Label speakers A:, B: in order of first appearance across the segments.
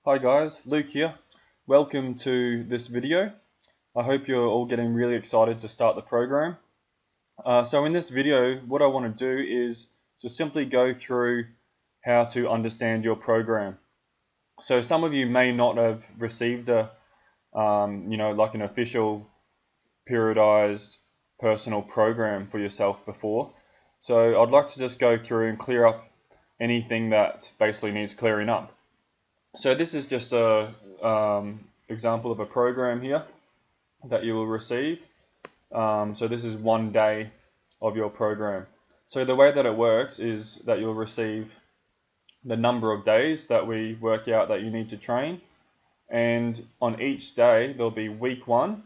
A: Hi guys, Luke here. Welcome to this video. I hope you're all getting really excited to start the program. So in this video, what I want to do is to simply go through how to understand your program. So some of you may not have received like an official periodized personal program for yourself before. So I'd like to just go through and clear up anything that basically needs clearing up. So this is just a example of a program here that you will receive. So this is 1 day of your program. So the way that it works is that you'll receive the number of days that we work out that you need to train, and on each day there'll be week 1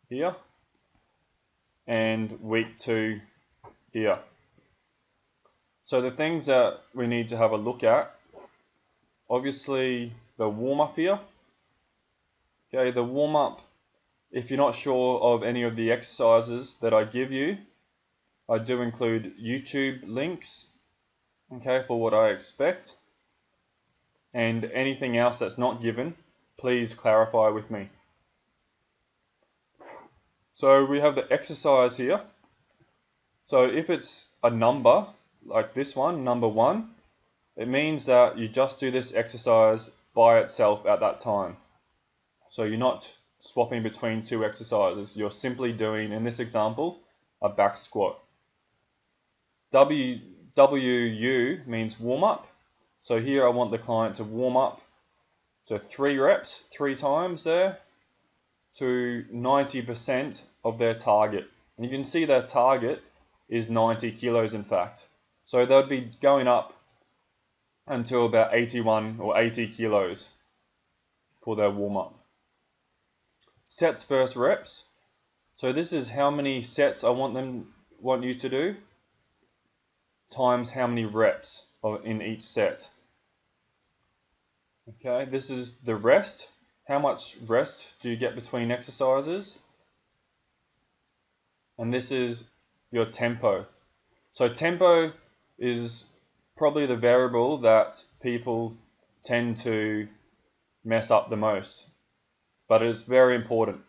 A: here and week 2 here. So the things that we need to have a look at, obviously the warm-up here. Okay, the warm-up, if you're not sure of any of the exercises that I give you, I do include YouTube links, okay, for what I expect. And anything else that's not given, please clarify with me. So we have the exercise here. So if it's a number, like this one, number 1, it means that you just do this exercise by itself at that time. So you're not swapping between 2 exercises. You're simply doing, in this example, a back squat. WU means warm up. So here I want the client to warm up to 3 reps, 3 times there, to 90% of their target. And you can see their target is 90 kilos in fact. So they'll be going up until about 81 or 80 kilos for their warm up. Sets versus reps. So this is how many sets I want you to do times how many reps in each set. Okay, this is the rest. How much rest do you get between exercises? And this is your tempo. So tempo is probably the variable that people tend to mess up the most, but it's very important.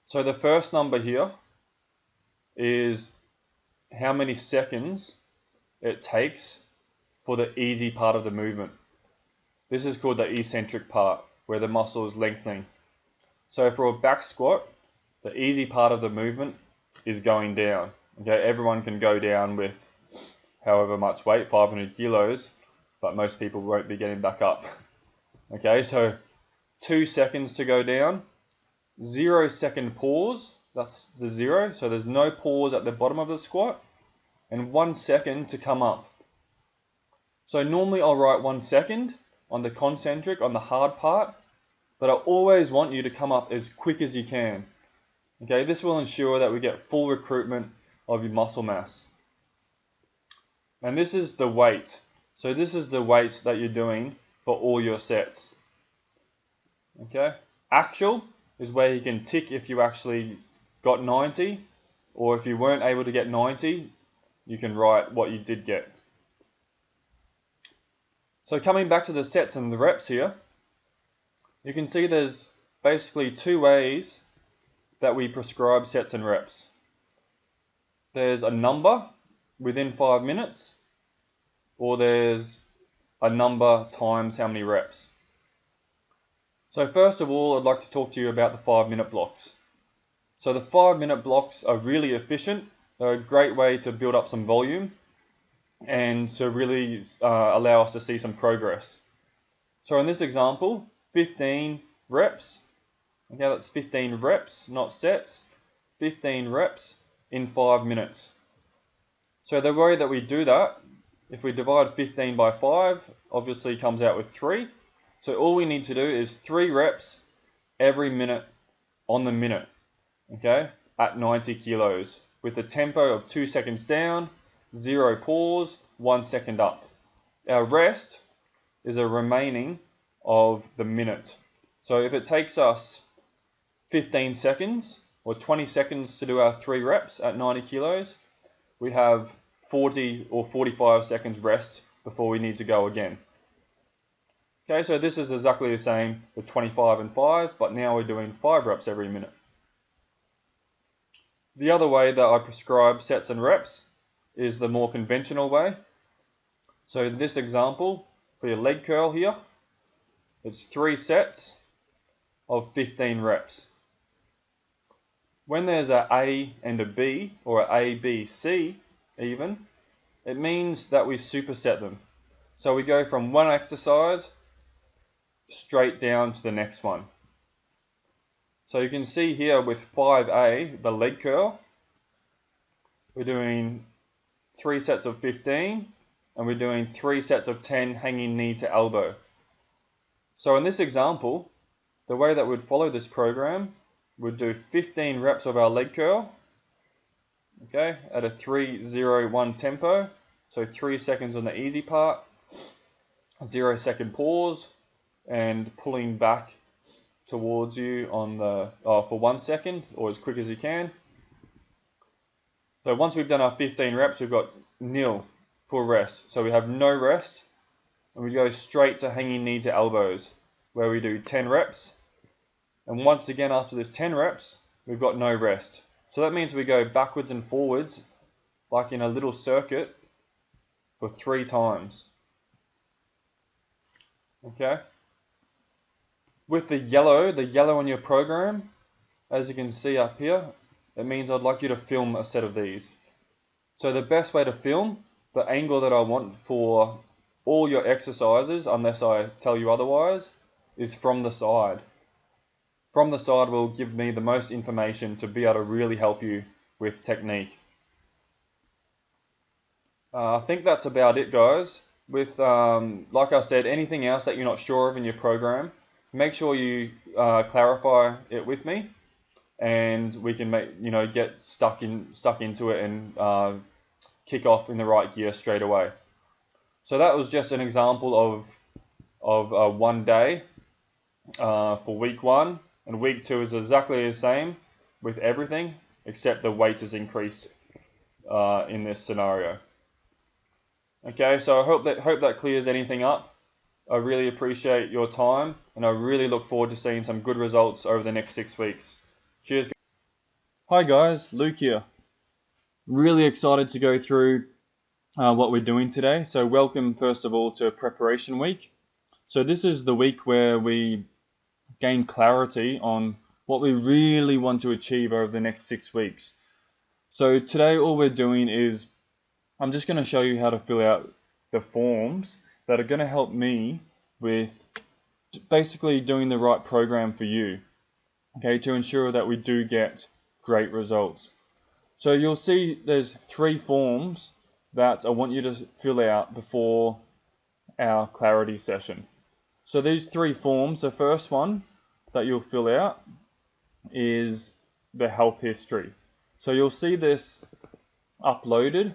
A: So the first number here is how many seconds it takes for the easy part of the movement. This is called the eccentric part, where the muscle is lengthening. So for a back squat, the easy part of the movement is going down. Okay, everyone can go down with however much weight, 500 kilos, but most people won't be getting back up. Okay, so 2 seconds to go down, 0 second pause, that's the 0, so there's no pause at the bottom of the squat, and 1 second to come up. So normally I'll write 1 second on the concentric, on the hard part, but I always want you to come up as quick as you can. Okay, this will ensure that we get full recruitment of your muscle mass. And this is the weight. So this is the weight that you're doing for all your sets. Okay, actual is where you can tick if you actually got 90, or if you weren't able to get 90, you can write what you did get. So coming back to the sets and the reps here, you can see there's basically 2 ways that we prescribe sets and reps. There's a number within 5 minutes, or there's a number times how many reps. So first of all, I'd like to talk to you about the 5-minute blocks. So the 5-minute blocks are really efficient. They're a great way to build up some volume and to really allow us to see some progress. So in this example, 15 reps. Okay, that's 15 reps, not sets. 15 reps in 5 minutes. So the way that we do that, if we divide 15 by 5, obviously comes out with 3. So all we need to do is 3 reps every minute on the minute, okay, at 90 kilos, with a tempo of 2 seconds down, 0 pause, 1 second up. Our rest is a remaining of the minute. So if it takes us 15 seconds or 20 seconds to do our 3 reps at 90 kilos, we have 40 or 45 seconds rest before we need to go again. Okay, so this is exactly the same with 25 and 5, but now we're doing 5 reps every minute. The other way that I prescribe sets and reps is the more conventional way. So in this example, for your leg curl here, it's 3 sets of 15 reps. When there's a A and a B, or a B, C even, it means that we superset them. So we go from one exercise straight down to the next one. So you can see here with 5A, the leg curl, we're doing 3 sets of 15, and we're doing 3 sets of 10 hanging knee to elbow. So in this example, the way that we'd follow this program, we'd do 15 reps of our leg curl, okay, at a 3-0-1 tempo, so 3 seconds on the easy part, 0 second pause, and pulling back towards you on the for 1 second, or as quick as you can. So once we've done our 15 reps, we've got nil for rest. So we have no rest, and we go straight to hanging knee to elbows, where we do 10 reps. And once again, after this 10 reps, we've got no rest. So that means we go backwards and forwards, like in a little circuit, for 3 times. Okay? With the yellow on your program, as you can see up here, it means I'd like you to film a set of these. So the best way to film, the angle that I want for all your exercises, unless I tell you otherwise, is from the side. From the side will give me the most information to be able to really help you with technique. I think that's about it, guys. With, like I said, anything else that you're not sure of in your program, make sure you clarify it with me, and we can get stuck into it and kick off in the right gear straight away. So that was just an example of one day for week 1, and week 2 is exactly the same with everything except the weight is increased in this scenario. Okay, so I hope that clears anything up. I really appreciate your time, and I really look forward to seeing some good results over the next 6 weeks. Cheers. Hi guys, Luke here. Really excited to go through what we're doing today. So welcome first of all to preparation week. So this is the week where we gain clarity on what we really want to achieve over the next 6 weeks. So today all we're doing is I'm just going to show you how to fill out the forms that are going to help me with basically doing the right program for you, okay, to ensure that we do get great results. So you'll see there's 3 forms that I want you to fill out before our clarity session. So these 3 forms, the first one that you'll fill out is the health history. So you'll see this uploaded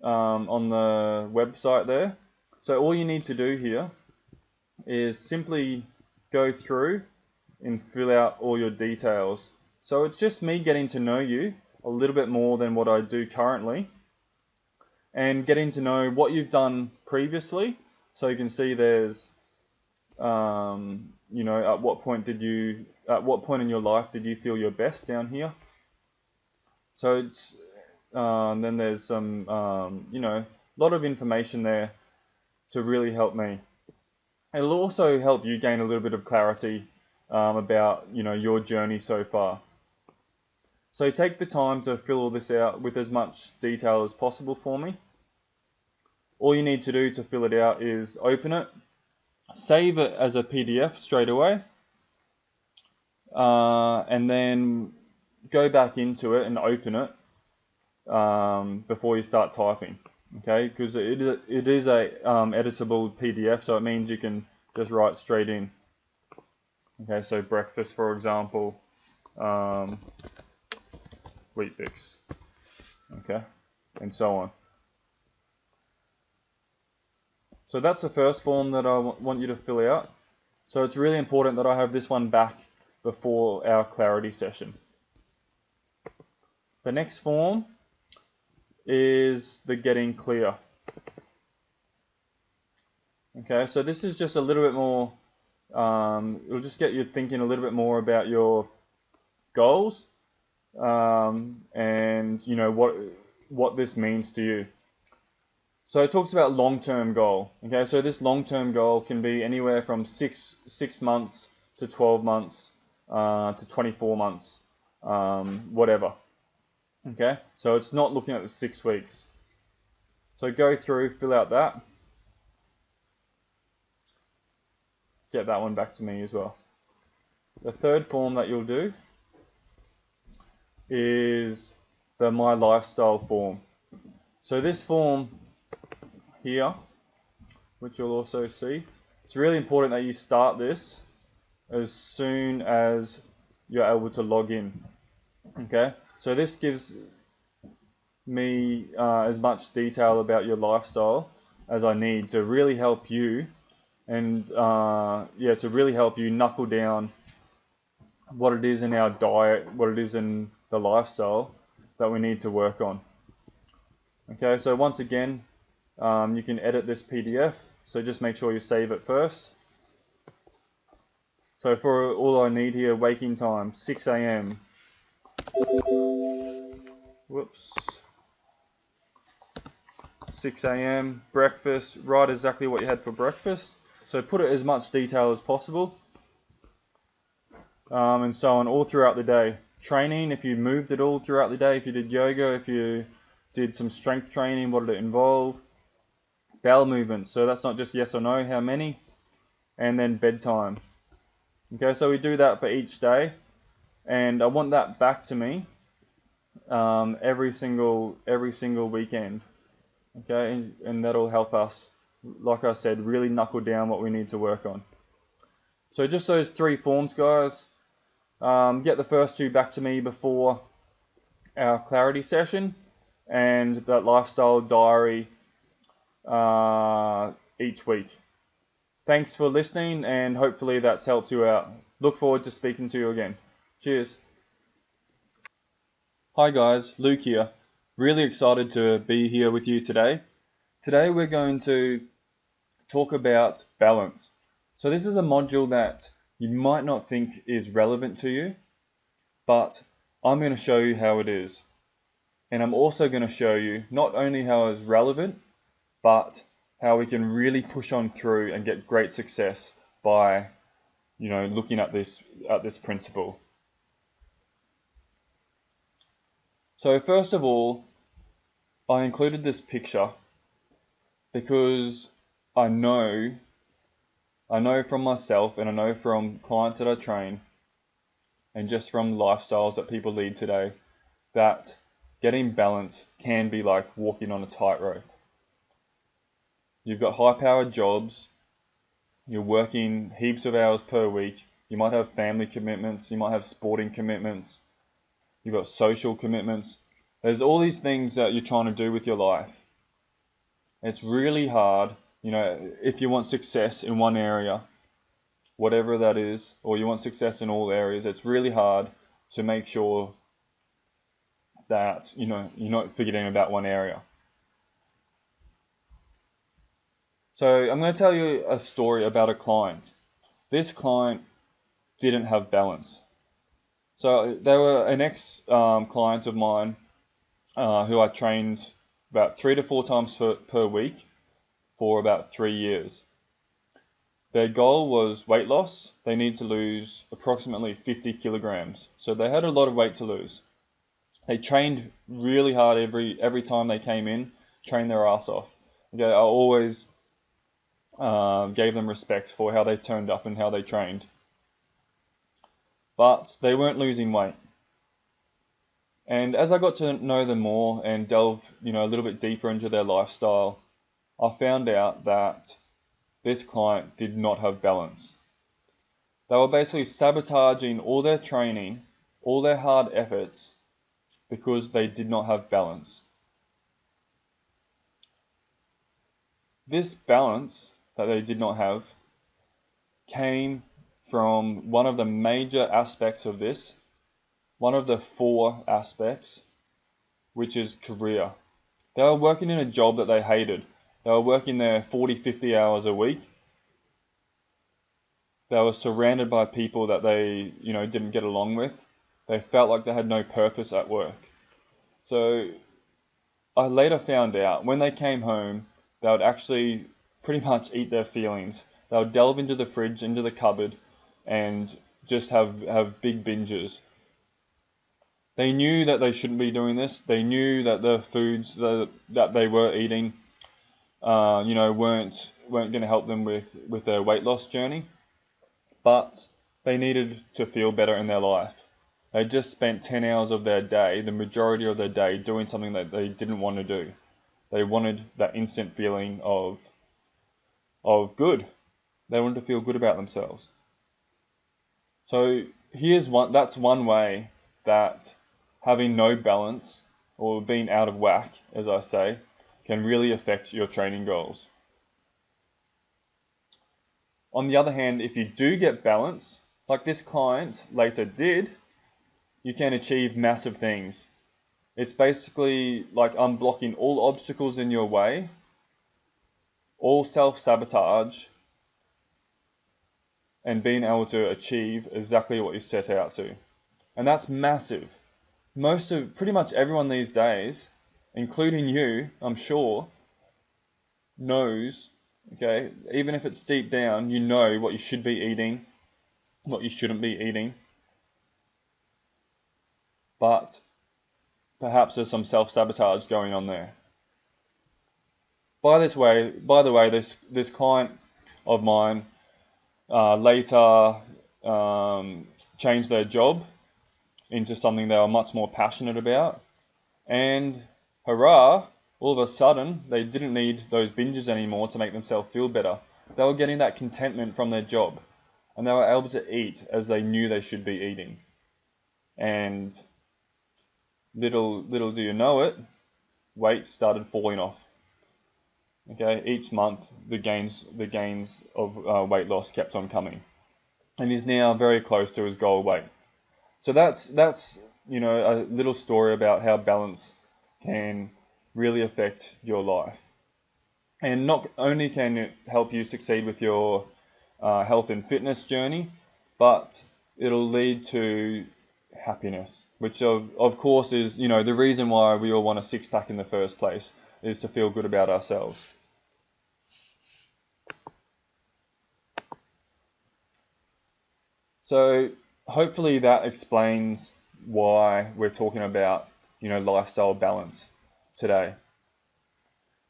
A: on the website there. So all you need to do here is simply go through and fill out all your details. So it's just me getting to know you a little bit more than what I do currently, and getting to know what you've done previously. So you can see there's at what point in your life did you feel your best down here. So it's then there's some lot of information there to really help me. It'll also help you gain a little bit of clarity about your journey so far. So take the time to fill all this out with as much detail as possible for me. All you need to do to fill it out is open it, save it as a PDF straight away, and then go back into it and open it before you start typing. Okay, because it is a editable PDF, so it means you can just write straight in. Okay, so breakfast, for example, Weet-Bix, okay, and so on. So that's the first form that I want you to fill out. So it's really important that I have this one back before our clarity session. The next form is the getting clear. Okay, so this is just a little bit more, it'll just get you thinking a little bit more about your goals, and you know what this means to you. So it talks about long-term goal. Okay, so this long-term goal can be anywhere from six months to 12 months to 24 months, whatever. Okay, so it's not looking at the 6 weeks. So go through, fill out that, get that one back to me as well. The third form that you'll do is the My Lifestyle form. So this form here, which you'll also see, it's really important that you start this as soon as you're able to log in. Okay, so this gives me as much detail about your lifestyle as I need to really help you, and to really help you knuckle down what it is in our diet, what it is in the lifestyle that we need to work on. Okay, so once again, you can edit this PDF, so just make sure you save it first. So for all I need here, waking time, 6 a.m. Whoops. 6 a.m. breakfast, write exactly what you had for breakfast. So put it as much detail as possible. And so on all throughout the day. Training, if you moved it all throughout the day, if you did yoga, if you did some strength training, what did it involve? Bowel movements, so that's not just yes or no, how many? And then bedtime. Okay, so we do that for each day, and I want that back to me every single weekend. Okay, and that'll help us, like I said, really knuckle down what we need to work on. So just those 3 forms, guys. Get the first 2 back to me before our clarity session, and that lifestyle diary each week. Thanks for listening, and hopefully that's helped you out. Look forward to speaking to you again. Cheers. Hi guys, Luke here. Really excited to be here with you today. Today we're going to talk about balance. So this is a module that you might not think is relevant to you, but I'm going to show you how it is. And I'm also going to show you not only how it's relevant, but how we can really push on through and get great success by, looking at this principle. So first of all, I included this picture because I know from myself, and I know from clients that I train, and just from lifestyles that people lead today, that getting balance can be like walking on a tightrope. You've got high-powered jobs, you're working heaps of hours per week, you might have family commitments, you might have sporting commitments, you've got social commitments. There's all these things that you're trying to do with your life. It's really hard, if you want success in one area, whatever that is, or you want success in all areas, it's really hard to make sure that, you're not forgetting about one area. So I'm going to tell you a story about a client. This client didn't have balance. So they were an ex-client of mine who I trained about 3 to 4 times per week for about 3 years. Their goal was weight loss. They need to lose approximately 50 kilograms. So they had a lot of weight to lose. They trained really hard every time they came in, trained their ass off. Okay, I always gave them respect for how they turned up and how they trained. But they weren't losing weight. And as I got to know them more and delve, a little bit deeper into their lifestyle, I found out that this client did not have balance. They were basically sabotaging all their training, all their hard efforts, because they did not have balance. This balance that they did not have came from one of the major aspects of this, one of the 4 aspects, which is career. They were working in a job that they hated. They were working there 40, 50 hours a week, They were surrounded by people that they, didn't get along with. They felt like they had no purpose at work. So I later found out when they came home, they would actually pretty much eat their feelings. They would delve into the fridge, into the cupboard, and just have big binges. They knew that they shouldn't be doing this. They knew that the foods that they were eating, weren't going to help them with their weight loss journey. But they needed to feel better in their life. They just spent 10 hours of their day, the majority of their day, doing something that they didn't want to do. They wanted that instant feeling of good. They wanted to feel good about themselves. So that's one way that having no balance or being out of whack, as I say, can really affect your training goals. On the other hand, if you do get balance, like this client later did, you can achieve massive things. It's basically like unblocking all obstacles in your way, all self-sabotage, and being able to achieve exactly what you set out to. And that's massive. Pretty much everyone these days, including you, I'm sure, knows, okay, even if it's deep down, you know what you should be eating, what you shouldn't be eating. But perhaps there's some self-sabotage going on there. By the way, this client of mine later changed their job into something they were much more passionate about, and hurrah, all of a sudden they didn't need those binges anymore to make themselves feel better. They were getting that contentment from their job, and they were able to eat as they knew they should be eating. And little do you know it, weight started falling off. Okay, each month the gains of weight loss kept on coming, and he's now very close to his goal weight. So that's a little story about how balance can really affect your life, and not only can it help you succeed with your health and fitness journey, but it'll lead to happiness, which of course is the reason why we all want a six-pack in the first place, is to feel good about ourselves. So hopefully that explains why we're talking about lifestyle balance today.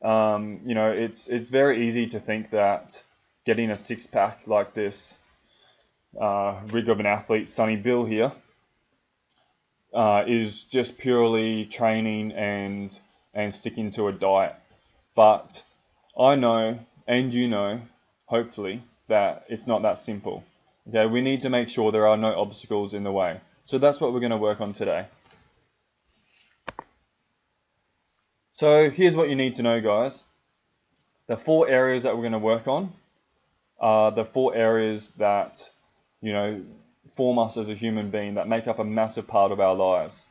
A: It's very easy to think that getting a six-pack like this rig of an athlete, Sonny Bill here, is just purely training and sticking to a diet. But I know, and hopefully, that it's not that simple. Okay, we need to make sure there are no obstacles in the way. So that's what we're going to work on today. So here's what you need to know, guys. The 4 areas that we're going to work on are the 4 areas that, form us as a human being, that make up a massive part of our lives.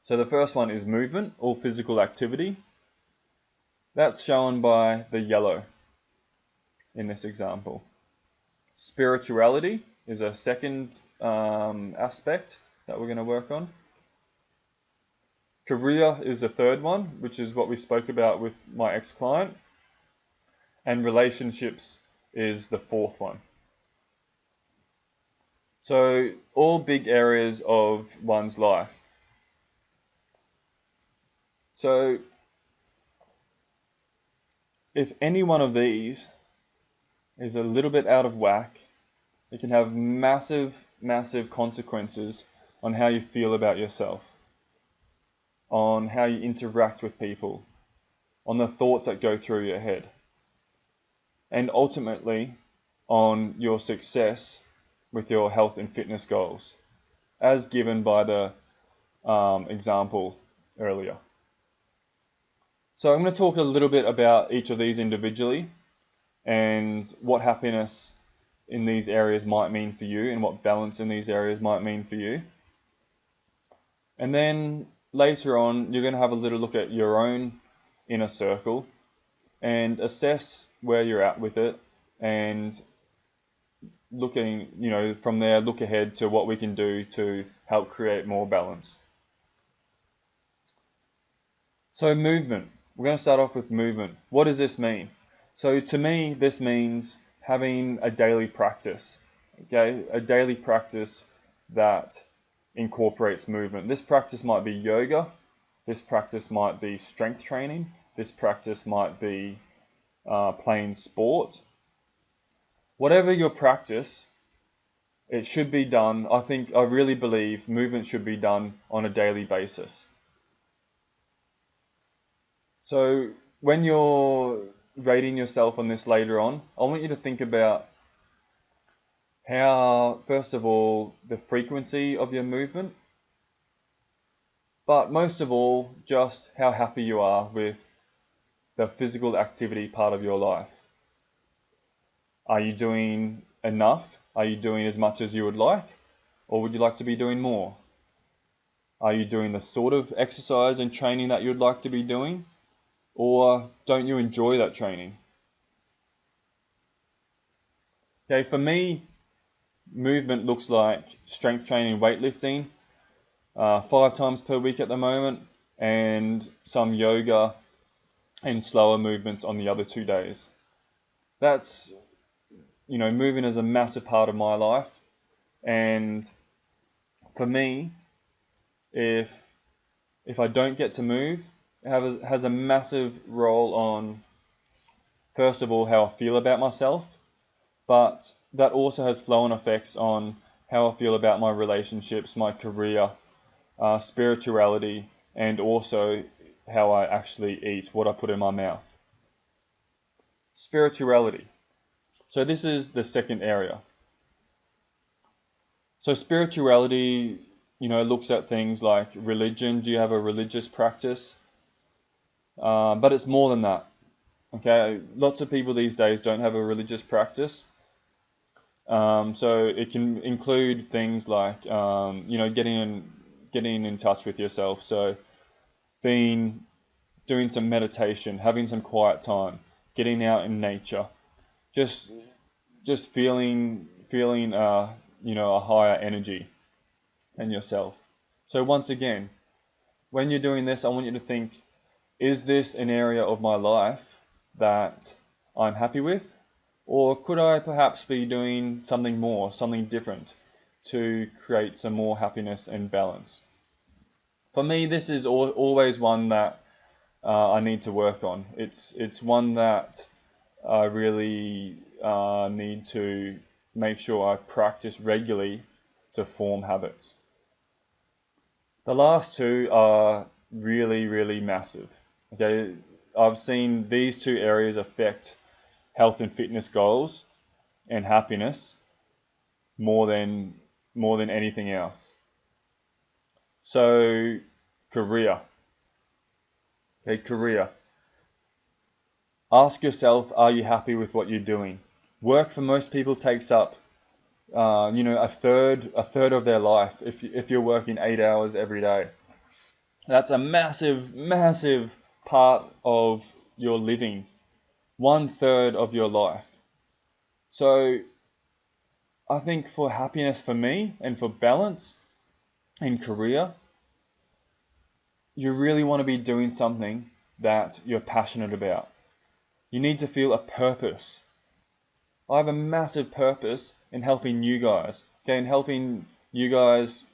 A: So the first one is movement or physical activity. That's shown by the yellow in this example. Spirituality is a second aspect that we're going to work on. Career is the third one, which is what we spoke about with my ex-client. And relationships is the fourth one. So all big areas of one's life. So if any one of these is a little bit out of whack, it can have massive consequences on how you feel about yourself, on how you interact with people, on the thoughts that go through your head, and ultimately on your success with your health and fitness goals, as given by the example earlier. So I'm going to talk a little bit about each of these individually and what happiness in these areas might mean for you and what balance in these areas might mean for you. And then later on, you're going to have a little look at your own inner circle and assess where you're at with it and looking, from there, look ahead to what we can do to help create more balance. So movement. We're going to start off with movement. What does this mean? So to me, this means having a daily practice. Okay, a daily practice that incorporates movement. This practice might be yoga. This practice might be strength training. This practice might be playing sport. Whatever your practice, it should be done. I really believe movement should be done on a daily basis. So when you're rating yourself on this later on, I want you to think about how, first of all, the frequency of your movement, but most of all, just how happy you are with the physical activity part of your life. Are you doing enough? Are you doing as much as you would like? Or would you like to be doing more? Are you doing the sort of exercise and training that you'd like to be doing? Or don't you enjoy that training? Okay, for me, movement looks like strength training, weightlifting, 5 times per week at the moment, and some yoga and slower movements on the other 2 days. That's, moving is a massive part of my life. And for me, if I don't get to move, it has a massive role on, first of all, how I feel about myself, but that also has flow-on effects on how I feel about my relationships, my career, spirituality, and also how I actually eat, what I put in my mouth. Spirituality. So this is the second area. So spirituality, looks at things like religion. Do you have a religious practice? But it's more than that. Okay, lots of people these days don't have a religious practice. So it can include things like, getting in touch with yourself. So doing some meditation, having some quiet time, getting out in nature, just feeling a higher energy in yourself. So once again, when you're doing this, I want you to think, is this an area of my life that I'm happy with? Or could I perhaps be doing something more, something different to create some more happiness and balance? For me, this is always one that I need to work on. It's one that I really need to make sure I practice regularly to form habits. The last two are really, really massive. Okay, I've seen these two areas affect health and fitness goals and happiness more than anything else. So, career. Okay, career. Ask yourself, are you happy with what you're doing? Work for most people takes up, a third of their life. If you're working 8 hours every day, that's a massive, massive part of your living. 1/3 of your life. So I think for happiness for me and for balance in career, you really want to be doing something that you're passionate about. You need to feel a purpose. I have a massive purpose in helping you guys. Okay, in helping you guys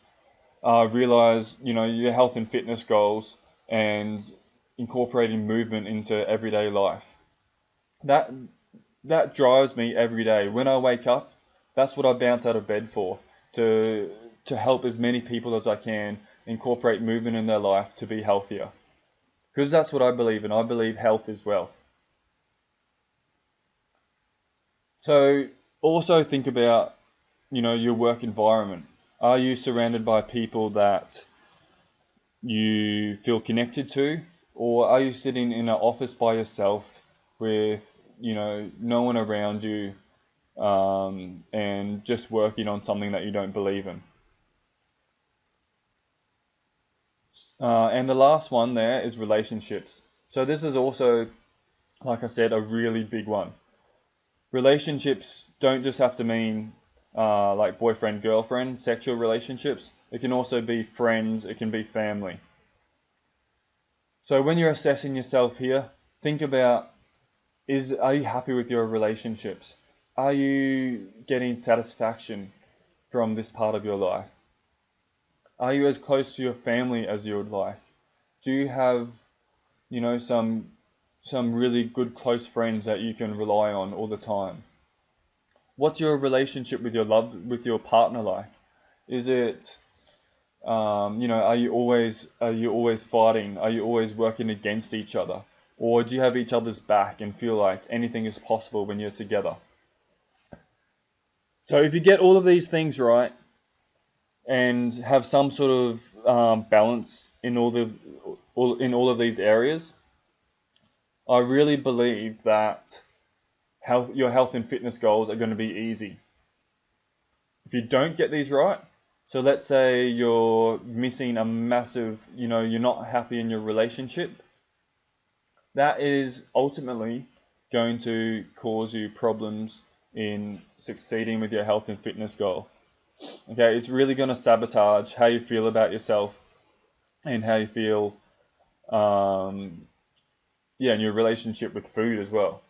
A: realize, your health and fitness goals and incorporating movement into everyday life. That drives me every day. When I wake up, that's what I bounce out of bed for, to help as many people as I can incorporate movement in their life to be healthier. Because that's what I believe in. I believe health is wealth. So also think about, your work environment. Are you surrounded by people that you feel connected to? Or are you sitting in an office by yourself with, no one around you, and just working on something that you don't believe in? And the last one there is relationships. So this is also, like I said, a really big one. relationships don't just have to mean like boyfriend, girlfriend, sexual relationships. It can also be friends, it can be family. So when you're assessing yourself here, think about, are you happy with your relationships? Are you getting satisfaction from this part of your life? Are you as close to your family as you would like? Do you have, some really good close friends that you can rely on all the time? What's your relationship with your partner like? Is it, are you always fighting? Are you always working against each other? Or do you have each other's back and feel like anything is possible when you're together? So if you get all of these things right and have some sort of balance in all of these areas, I really believe that your health and fitness goals are going to be easy. If you don't get these right, so let's say you're missing a massive, you're not happy in your relationship, that is ultimately going to cause you problems in succeeding with your health and fitness goal. Okay, it's really going to sabotage how you feel about yourself and how you feel, in your relationship with food as well.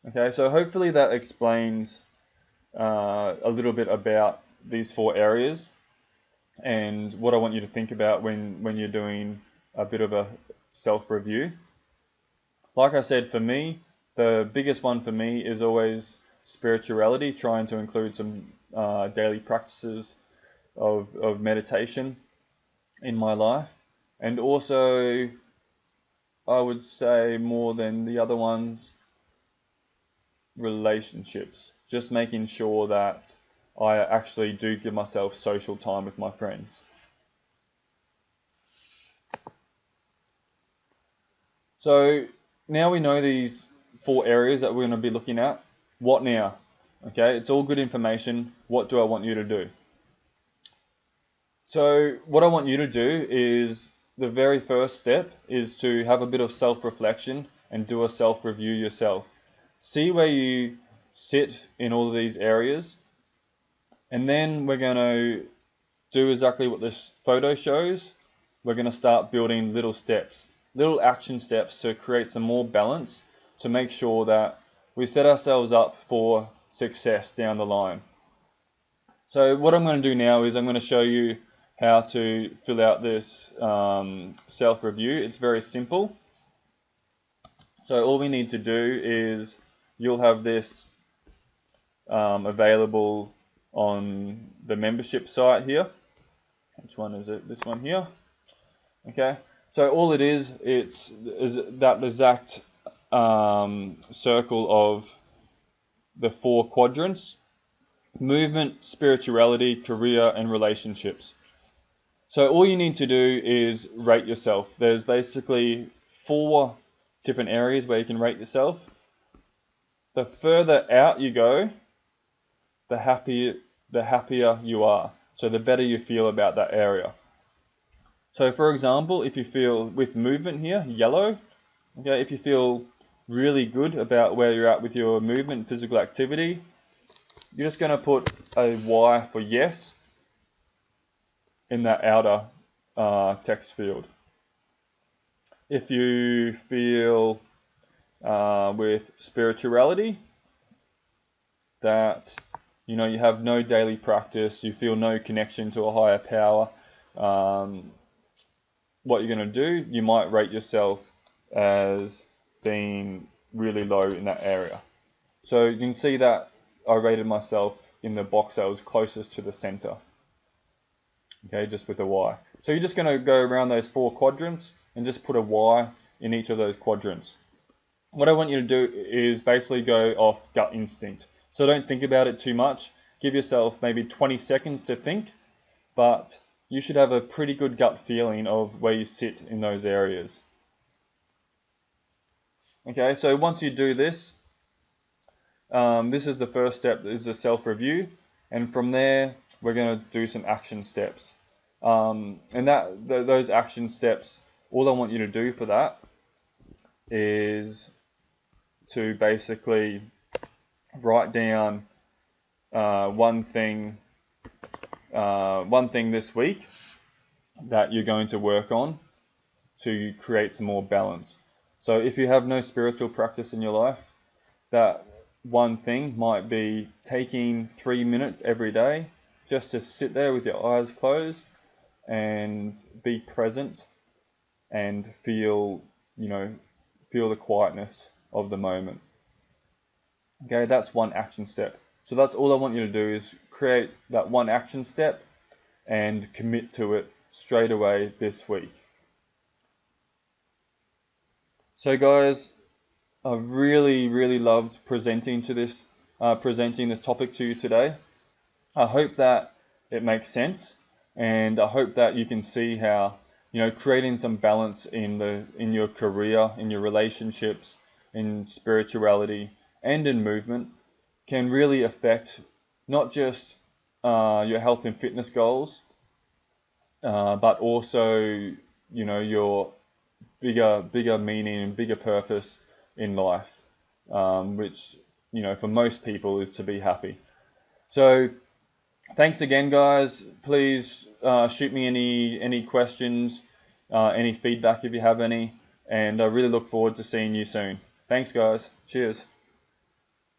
A: Okay, so hopefully that explains a little bit about these 4 areas and what I want you to think about when you're doing a bit of a self-review. Like I said, for me, the biggest one for me is always spirituality, trying to include some daily practices of meditation in my life. And also, I would say more than the other ones, relationships. Just making sure that I actually do give myself social time with my friends. So now we know these 4 areas that we're going to be looking at. What now? Okay, it's all good information. What do I want you to do? So what I want you to do is, the very first step is to have a bit of self-reflection and do a self-review yourself. See where you sit in all of these areas, and then we're going to do exactly what this photo shows. We're going to start building little steps, little action steps to create some more balance, to make sure that we set ourselves up for success down the line. So what I'm going to do now is I'm going to show you how to fill out this self-review. It's very simple. So all we need to do is, you'll have this available on the membership site here. Which one is it? This one here. Okay. So all it is that exact circle of the 4 quadrants: movement, spirituality, career, and relationships. So all you need to do is rate yourself. There's basically 4 different areas where you can rate yourself. The further out you go, the happier you are. So the better you feel about that area. So for example, if you feel with movement here, yellow, okay, if you feel really good about where you're at with your movement, physical activity, you're just going to put a Y for yes in that outer text field. If you feel with spirituality that you have no daily practice, you feel no connection to a higher power, what you're going to do, you might rate yourself as being really low in that area. So you can see that I rated myself in the box that was closest to the center. Okay, just with a Y. So you're just going to go around those 4 quadrants and just put a Y in each of those quadrants. What I want you to do is basically go off gut instinct. So don't think about it too much. Give yourself maybe 20 seconds to think, but you should have a pretty good gut feeling of where you sit in those areas. Okay, so once you do this, this is the first step, is a self-review, and from there we're going to do some action steps. And those action steps, all I want you to do for that is to basically write down one thing this week that you're going to work on to create some more balance. So if you have no spiritual practice in your life, that one thing might be taking 3 minutes every day just to sit there with your eyes closed and be present and feel the quietness of the moment. Okay, that's one action step. So that's all I want you to do, is create that one action step and commit to it straight away this week. So guys, I really loved presenting this topic to you today. I hope that it makes sense, and I hope that you can see how creating some balance in your career, in your relationships, in spirituality, and in movement can really affect not just your health and fitness goals, but also your bigger meaning and bigger purpose in life, which for most people is to be happy. So thanks again, guys. Please shoot me any questions, any feedback if you have any, and I really look forward to seeing you soon. Thanks, guys. Cheers.